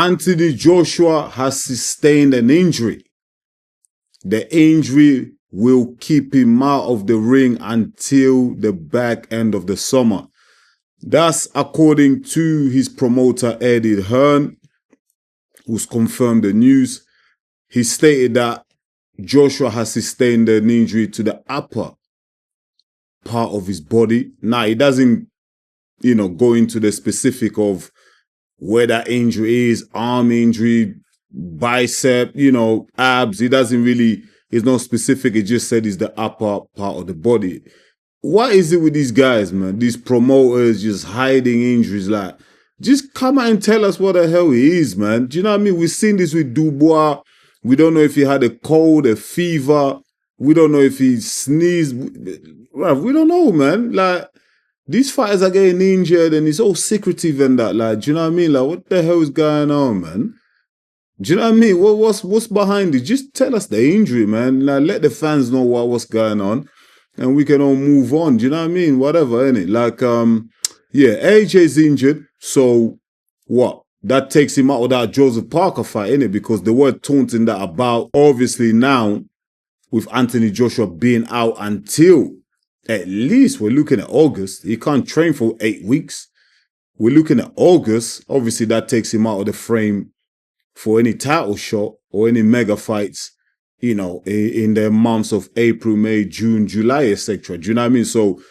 Anthony Joshua has sustained an injury. The injury will keep him out of the ring until the back end of the summer. That's according to his promoter, Eddie Hearn, who's confirmed the news. He stated that Joshua has sustained an injury to the upper part of his body. Now, he doesn't, go into the specific of where that injury is, arm injury, bicep, abs. He doesn't really, it's not specific. He just said it's the upper part of the body. What is it with these guys, man? These promoters just hiding injuries. Like, just come out and tell us what the hell it is, man. Do you know what I mean? We've seen this with Dubois. We don't know if he had a cold, a fever. We don't know if he sneezed. We don't know, man. Like, these fighters are getting injured and it's all secretive and that. Like, do you know what I mean? Like, what the hell is going on, man? Do you know what I mean? What's behind it? Just tell us the injury, man. Like, let the fans know what's going on. And we can all move on. Do you know what I mean? Whatever, innit? Like, AJ's injured. So, what? That takes him out of that Joseph Parker fight, innit? Because they were taunting that about. Obviously, now, with Anthony Joshua being out until at least we're looking at August. He can't train for 8 weeks. We're looking at August. Obviously, that takes him out of the frame for any title shot or any mega fights, in the months of April, May, June, July, etc. Do you know what I mean? So,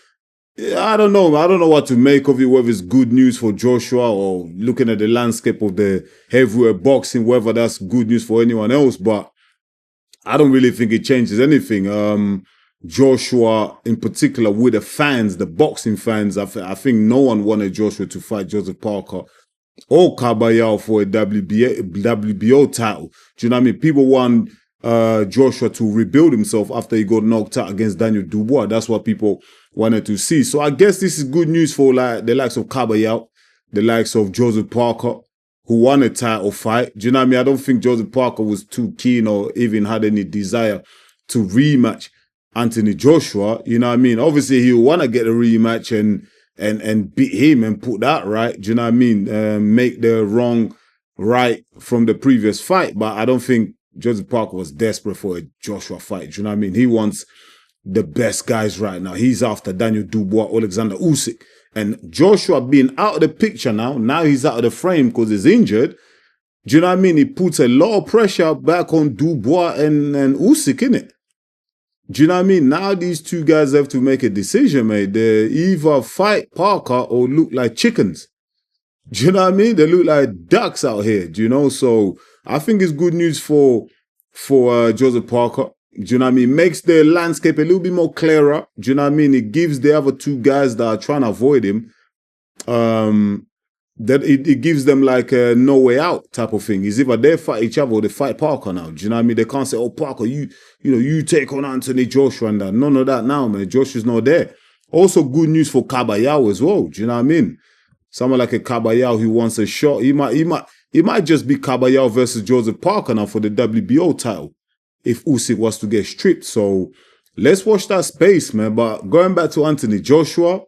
I don't know. I don't know what to make of it, whether it's good news for Joshua or looking at the landscape of the heavyweight boxing, whether that's good news for anyone else. But I don't really think it changes anything. Joshua, in particular, with the fans, the boxing fans, I think no one wanted Joshua to fight Joseph Parker or Caballero for a WBO title. Do you know what I mean? People want Joshua to rebuild himself after he got knocked out against Daniel Dubois. That's what people wanted to see. So I guess this is good news for the likes of Caballero, the likes of Joseph Parker, who won a title fight. Do you know what I mean? I don't think Joseph Parker was too keen or even had any desire to rematch Anthony Joshua. You know what I mean? Obviously, he'll want to get a rematch and beat him and put that right. Do you know what I mean? Make the wrong right from the previous fight. But I don't think Joseph Parker was desperate for a Joshua fight. Do you know what I mean? He wants the best guys right now. He's after Daniel Dubois, Alexander Usyk. And Joshua being out of the picture now he's out of the frame because he's injured. Do you know what I mean? He puts a lot of pressure back on Dubois and Usyk, innit? Do you know what I mean? Now these two guys have to make a decision, mate. They either fight Parker or look like chickens. Do you know what I mean? They look like ducks out here, do you know? So I think it's good news for Joseph Parker. Do you know what I mean? Makes the landscape a little bit more clearer. Do you know what I mean? It gives the other two guys that are trying to avoid him, that it gives them like a no way out type of thing. It's either they fight each other or they fight Parker now. Do you know what I mean? They can't say, oh, Parker, you take on Anthony Joshua and that. None of that now, man. Joshua's not there. Also good news for Caballero as well. Do you know what I mean? Someone like a Caballero who wants a shot. He might just be Caballero versus Joseph Parker now for the WBO title if Usyk was to get stripped. So let's watch that space, man. But going back to Anthony Joshua,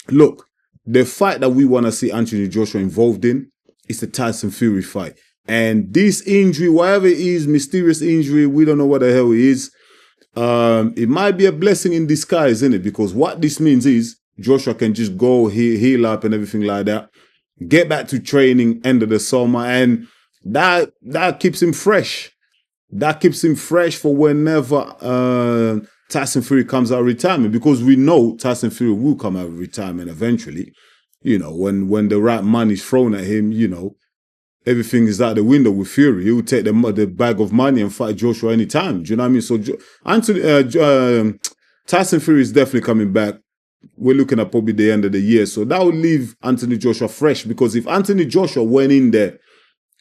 look, the fight that we want to see Anthony Joshua involved in is the Tyson Fury fight. And this injury, whatever it is, mysterious injury, we don't know what the hell it is. It might be a blessing in disguise, isn't it? Because what this means is Joshua can just go heal up and everything like that, get back to training end of the summer, and that keeps him fresh. That keeps him fresh for whenever Tyson Fury comes out of retirement, because we know Tyson Fury will come out of retirement eventually. When the right money is thrown at him, everything is out the window with Fury. He will take the bag of money and fight Joshua anytime. Do you know what I mean? So Tyson Fury is definitely coming back. We're looking at probably the end of the year. So that will leave Anthony Joshua fresh, because if Anthony Joshua went in there,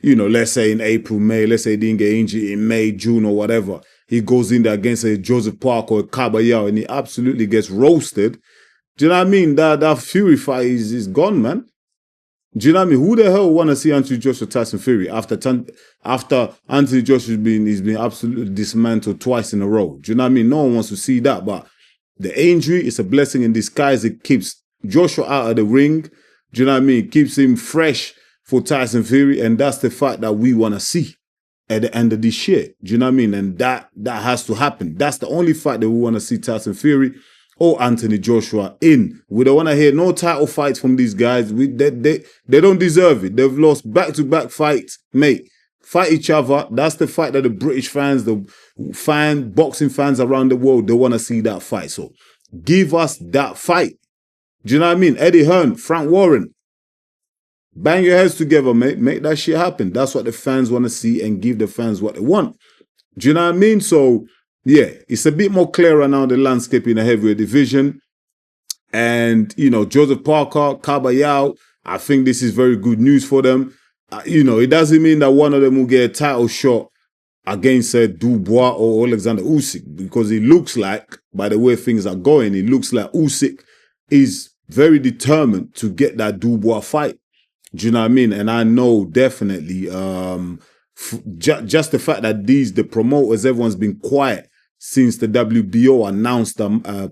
let's say in April, May, let's say he didn't get injured in May, June or whatever, he goes in there against a Joseph Parker or a Caballero and he absolutely gets roasted. Do you know what I mean? That Fury fight is gone, man. Do you know what I mean? Who the hell want to see Anthony Joshua Tyson Fury after Anthony Joshua's been absolutely dismantled twice in a row? Do you know what I mean? No one wants to see that, but the injury is a blessing in disguise. It keeps Joshua out of the ring. Do you know what I mean? It keeps him fresh for Tyson Fury, and that's the fight that we want to see at the end of this year. Do you know what I mean? And that has to happen. That's the only fight that we want to see Tyson Fury or Anthony Joshua in. We don't want to hear no title fights from these guys. They don't deserve it. They've lost back-to-back fights, mate. Fight each other. That's the fight that the British fans, the boxing fans around the world, they want to see that fight. So give us that fight. Do you know what I mean? Eddie Hearn, Frank Warren. Bang your heads together, mate. Make that shit happen. That's what the fans want to see, and give the fans what they want. Do you know what I mean? So, yeah, it's a bit more clearer now, the landscape in the heavyweight division. And, you know, Joseph Parker, Kabayao, I think this is very good news for them. You know, it doesn't mean that one of them will get a title shot against Dubois or Alexander Usyk, because it looks like, by the way things are going, it looks like Usyk is very determined to get that Dubois fight. Do you know what I mean? And I know definitely just the fact that the promoters, everyone's been quiet since the WBO announced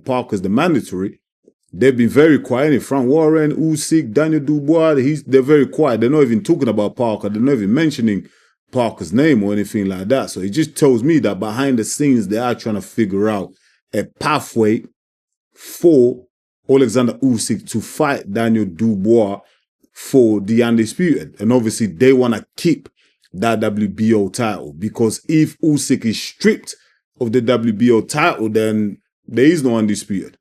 Parker's the mandatory. They've been very quiet. Frank Warren, Usyk, Daniel Dubois, they're very quiet. They're not even talking about Parker. They're not even mentioning Parker's name or anything like that. So it just tells me that behind the scenes, they are trying to figure out a pathway for Alexander Usyk to fight Daniel Dubois for the undisputed. And obviously, they want to keep that WBO title, because if Usyk is stripped of the WBO title, then there is no undisputed.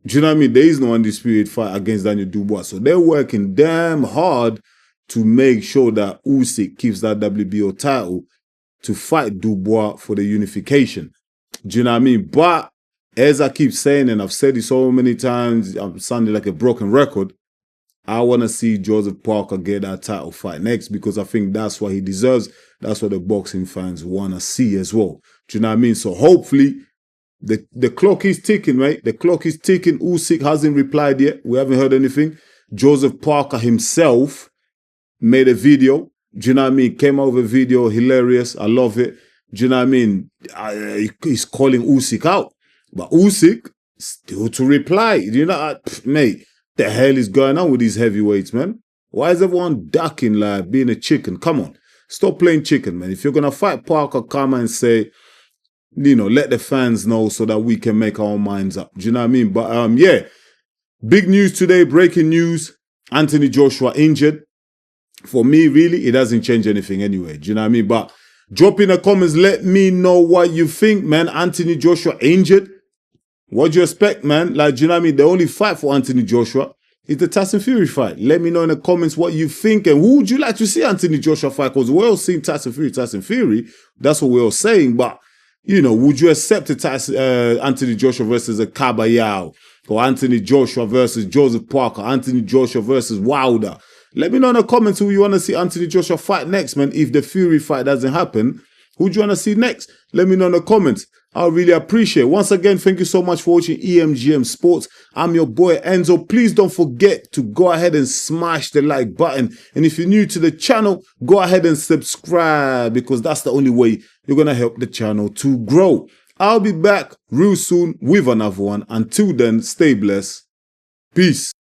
Do you know what I mean? There is no undisputed fight against Daniel Dubois. So they're working damn hard to make sure that Usyk keeps that WBO title to fight Dubois for the unification. Do you know what I mean? But as I keep saying, and I've said it so many times, I'm sounding like a broken record, I want to see Joseph Parker get that title fight next, because I think that's what he deserves. That's what the boxing fans want to see as well. Do you know what I mean? So hopefully, the clock is ticking, mate. The clock is ticking. Usyk hasn't replied yet. We haven't heard anything. Joseph Parker himself made a video. Do you know what I mean? Came out with a video. Hilarious. I love it. Do you know what I mean? He's calling Usyk out. But Usyk still to reply. You know, mate, the hell is going on with these heavyweights, man? Why is everyone ducking like being a chicken? Come on. Stop playing chicken, man. If you're going to fight Parker, come and say, you know, let the fans know so that we can make our own minds up. Do you know what I mean? But yeah, big news today, breaking news. Anthony Joshua injured. For me, really, it doesn't change anything anyway. Do you know what I mean? But drop in the comments, let me know what you think, man. Anthony Joshua injured. What do you expect, man? Like, do you know what I mean? The only fight for Anthony Joshua is the Tyson Fury fight. Let me know in the comments what you think, and who would you like to see Anthony Joshua fight? Because we're all seeing Tyson Fury. That's what we're all saying. But, you know, would you accept Anthony Joshua versus a Kabayao? Or Anthony Joshua versus Joseph Parker? Anthony Joshua versus Wilder? Let me know in the comments who you want to see Anthony Joshua fight next, man. If the Fury fight doesn't happen, who do you want to see next? Let me know in the comments. I really appreciate it. Once again, thank you so much for watching EMGM Sports. I'm your boy Enzo. Please don't forget to go ahead and smash the like button. And if you're new to the channel, go ahead and subscribe, because that's the only way you're going to help the channel to grow. I'll be back real soon with another one. Until then, stay blessed. Peace.